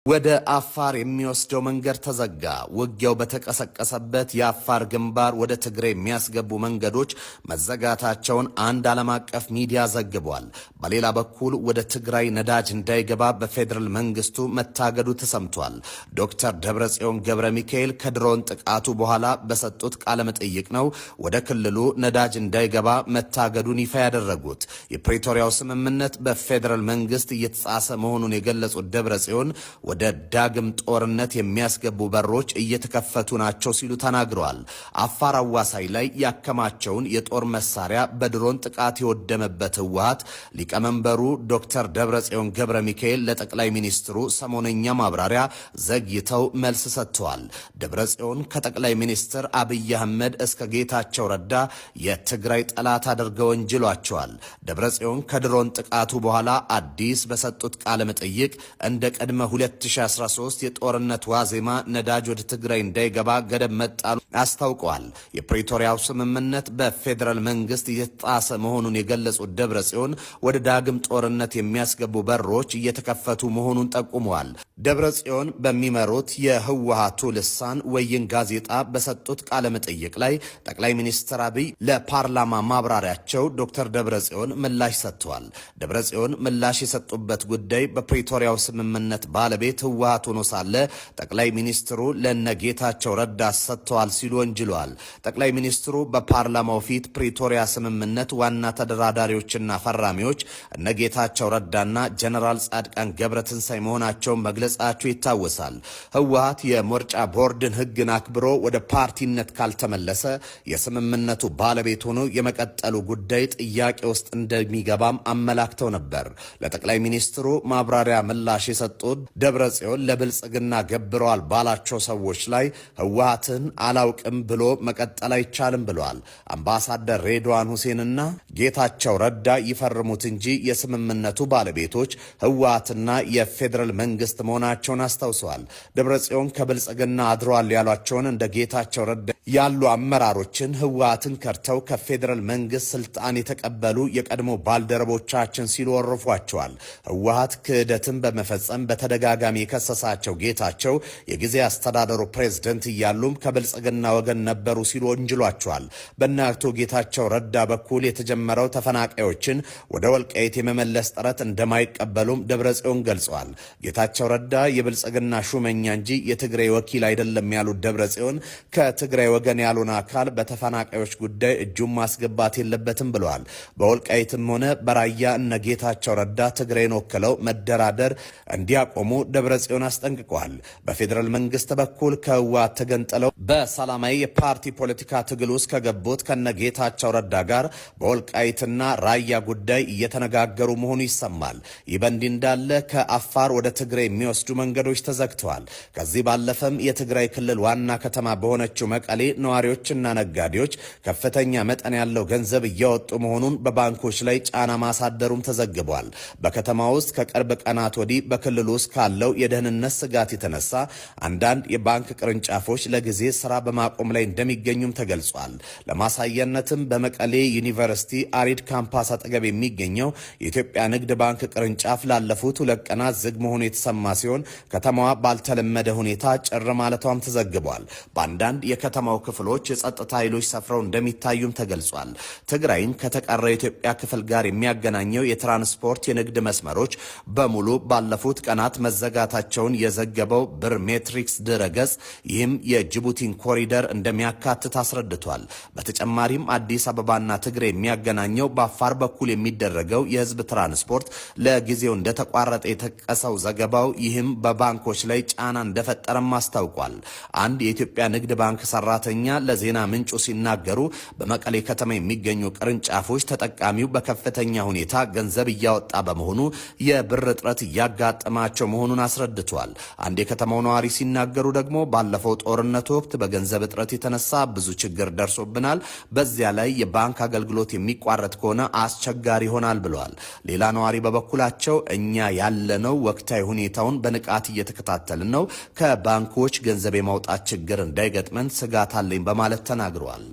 ወደ አፋር የሚወስደው መንገድ ተዘጋ። ውጊያው በተቀሰቀሰበት የአፋር ግንባር ወደ ትግራይ የሚያስገቡ መንገዶች መዘጋታቸውን አንድ ዓለም አቀፍ ሚዲያ ዘግቧል። በሌላ በኩል ወደ ትግራይ ነዳጅ እንዳይገባ በፌዴራል መንግስቱ መታገዱ ተሰምቷል። ዶክተር ደብረጽዮን ገብረ ሚካኤል ከድሮን ጥቃቱ በኋላ በሰጡት ቃለ መጠይቅ ነው ወደ ክልሉ ነዳጅ እንዳይገባ መታገዱን ይፋ ያደረጉት። የፕሪቶሪያው ስምምነት በፌዴራል መንግስት እየተጻሰ መሆኑን የገለጹት ደብረጽዮን ወደ ዳግም ጦርነት የሚያስገቡ በሮች እየተከፈቱ ናቸው ሲሉ ተናግረዋል። አፋር አዋሳኝ ላይ ያከማቸውን የጦር መሳሪያ በድሮን ጥቃት የወደመበት ህወሓት ሊቀመንበሩ ዶክተር ደብረጽዮን ገብረ ሚካኤል ለጠቅላይ ሚኒስትሩ ሰሞነኛ ማብራሪያ ዘግይተው መልስ ሰጥተዋል። ደብረጽዮን ከጠቅላይ ሚኒስትር አብይ አህመድ እስከ ጌታቸው ረዳ የትግራይ ጠላት አድርገው ወንጅሏቸዋል። ደብረጽዮን ከድሮን ጥቃቱ በኋላ አዲስ በሰጡት ቃለ መጠይቅ እንደ ቀድመ 2013 የጦርነት ዋዜማ ነዳጅ ወደ ትግራይ እንዳይገባ ገደብ መጣሉ አስታውቀዋል። የፕሪቶሪያው ስምምነት በፌዴራል መንግስት እየተጣሰ መሆኑን የገለጹት ደብረጽዮን ወደ ዳግም ጦርነት የሚያስገቡ በሮች እየተከፈቱ መሆኑን ጠቁመዋል። ደብረጽዮን በሚመሩት የህወሓቱ ልሳን ወይን ጋዜጣ በሰጡት ቃለ መጠይቅ ላይ ጠቅላይ ሚኒስትር አብይ ለፓርላማ ማብራሪያቸው ዶክተር ደብረጽዮን ምላሽ ሰጥተዋል። ደብረጽዮን ምላሽ የሰጡበት ጉዳይ በፕሪቶሪያው ስምምነት ባለቤት ህወሓት ሆኖ ሳለ ጠቅላይ ሚኒስትሩ ለነጌታቸው ረዳ ሰጥተዋል ሲሉ ወንጅለዋል። ጠቅላይ ሚኒስትሩ በፓርላማው ፊት ፕሪቶሪያ ስምምነት ዋና ተደራዳሪዎችና ፈራሚዎች እነጌታቸው ረዳና ጀነራል ጻድቃን ገብረትንሳኤ መሆናቸውን መግለጻቸው ይታወሳል። ህወሓት የምርጫ ቦርድን ህግን አክብሮ ወደ ፓርቲነት ካልተመለሰ የስምምነቱ ባለቤት ሆኖ የመቀጠሉ ጉዳይ ጥያቄ ውስጥ እንደሚገባም አመላክተው ነበር። ለጠቅላይ ሚኒስትሩ ማብራሪያ ምላሽ የሰጡት ደብረጽዮን ለብልጽግና ገብረዋል ባላቸው ሰዎች ላይ ህወሓትን አላውቅም ብሎ መቀጠል አይቻልም ብለዋል። አምባሳደር ሬድዋን ሁሴንና ጌታቸው ረዳ ይፈርሙት እንጂ የስምምነቱ ባለቤቶች ህወሓትና የፌዴራል መንግስት መሆናቸውን አስታውሰዋል። ደብረጽዮን ከብልጽግና አድረዋል ያሏቸውን እንደ ጌታቸው ረዳ ያሉ አመራሮችን ህወሓትን ከርተው ከፌዴራል መንግስት ስልጣን የተቀበሉ የቀድሞ ባልደረቦቻችን ሲሉ ወርፏቸዋል። ህወሓት ክህደትን በመፈጸም በተደጋጋሚ የከሰሳቸው ጌታቸው የጊዜ አስተዳደሩ ፕሬዝደንት እያሉም ከብልጽግና ወገን ነበሩ ሲሉ ወንጅሏቸዋል። በእነ አቶ ጌታቸው ረዳ በኩል የተጀመረው ተፈናቃዮችን ወደ ወልቃይት የመመለስ ጥረት እንደማይቀበሉም ደብረጽዮን ገልጸዋል። ጌታቸው ረዳ የብልጽግና ሹመኛ እንጂ የትግራይ ወኪል አይደለም ያሉት ደብረጽዮን ከትግራይ ወገን ያሉን አካል በተፈናቃዮች ጉዳይ እጁን ማስገባት የለበትም ብለዋል። በወልቃይትም ሆነ በራያ እነ ጌታቸው ረዳ ትግራይን ወክለው መደራደር እንዲያቆሙ ደብረጽዮን አስጠንቅቀዋል። በፌዴራል መንግስት በኩል ከህወሓት ተገንጥለው በሰላማዊ የፓርቲ ፖለቲካ ትግል ውስጥ ከገቡት ከነጌታቸው ረዳ ጋር በወልቃይትና ራያ ጉዳይ እየተነጋገሩ መሆኑ ይሰማል። ይህ በእንዲህ እንዳለ ከአፋር ወደ ትግራይ የሚወስዱ መንገዶች ተዘግተዋል። ከዚህ ባለፈም የትግራይ ክልል ዋና ከተማ በሆነችው መቀሌ ነዋሪዎችና ነጋዴዎች ከፍተኛ መጠን ያለው ገንዘብ እያወጡ መሆኑን በባንኮች ላይ ጫና ማሳደሩም ተዘግቧል። በከተማ ውስጥ ከቅርብ ቀናት ወዲህ በክልሉ ውስጥ ካለው የደህንነት ስጋት የተነሳ አንዳንድ የባንክ ቅርንጫፎች ለጊዜ ስራ በማቆም ላይ እንደሚገኙም ተገልጿል። ለማሳያነትም በመቀሌ ዩኒቨርሲቲ አሪድ ካምፓስ አጠገብ የሚገኘው የኢትዮጵያ ንግድ ባንክ ቅርንጫፍ ላለፉት 2 ቀናት ዝግ መሆኑ የተሰማ ሲሆን ከተማዋ ባልተለመደ ሁኔታ ጭር ማለቷም ተዘግቧል። በአንዳንድ የከተማው ክፍሎች የጸጥታ ኃይሎች ሰፍረው እንደሚታዩም ተገልጿል። ትግራይን ከተቀረው የኢትዮጵያ ክፍል ጋር የሚያገናኘው የትራንስፖርት የንግድ መስመሮች በሙሉ ባለፉት ቀናት መዘጋታቸውን የዘገበው ብር ሜትሪክስ ድረገጽ ይህም የጅቡቲን ኮሪደር እንደሚያካትት አስረድቷል። በተጨማሪም አዲስ አበባና ትግራይ የሚያገናኘው በአፋር በኩል የሚደረገው የህዝብ ትራንስፖርት ለጊዜው እንደተቋረጠ የጠቀሰው ዘገባው ይህም በባንኮች ላይ ጫና እንደፈጠረም አስታውቋል። አንድ የኢትዮጵያ ንግድ ባንክ ሰራተኛ ለዜና ምንጩ ሲናገሩ በመቀሌ ከተማ የሚገኙ ቅርንጫፎች ተጠቃሚው በከፍተኛ ሁኔታ ገንዘብ እያወጣ በመሆኑ የብር እጥረት እያጋጠማቸው መሆኑን አስረድቷል። አንድ የከተማው ነዋሪ ሲናገሩ ደግሞ ባለፈው ጦርነት ወቅት በገንዘብ እጥረት የተነሳ ብዙ ችግር ደርሶብናል፣ በዚያ ላይ የባንክ አገልግሎት የሚቋረጥ ከሆነ አስቸጋሪ ይሆናል ብለዋል። ሌላ ነዋሪ በበኩላቸው እኛ ያለነው ወቅታዊ ሁኔታውን በንቃት እየተከታተልን ነው፣ ከባንኮች ገንዘብ የማውጣት ችግር እንዳይገጥመን ስጋት አለኝ በማለት ተናግረዋል።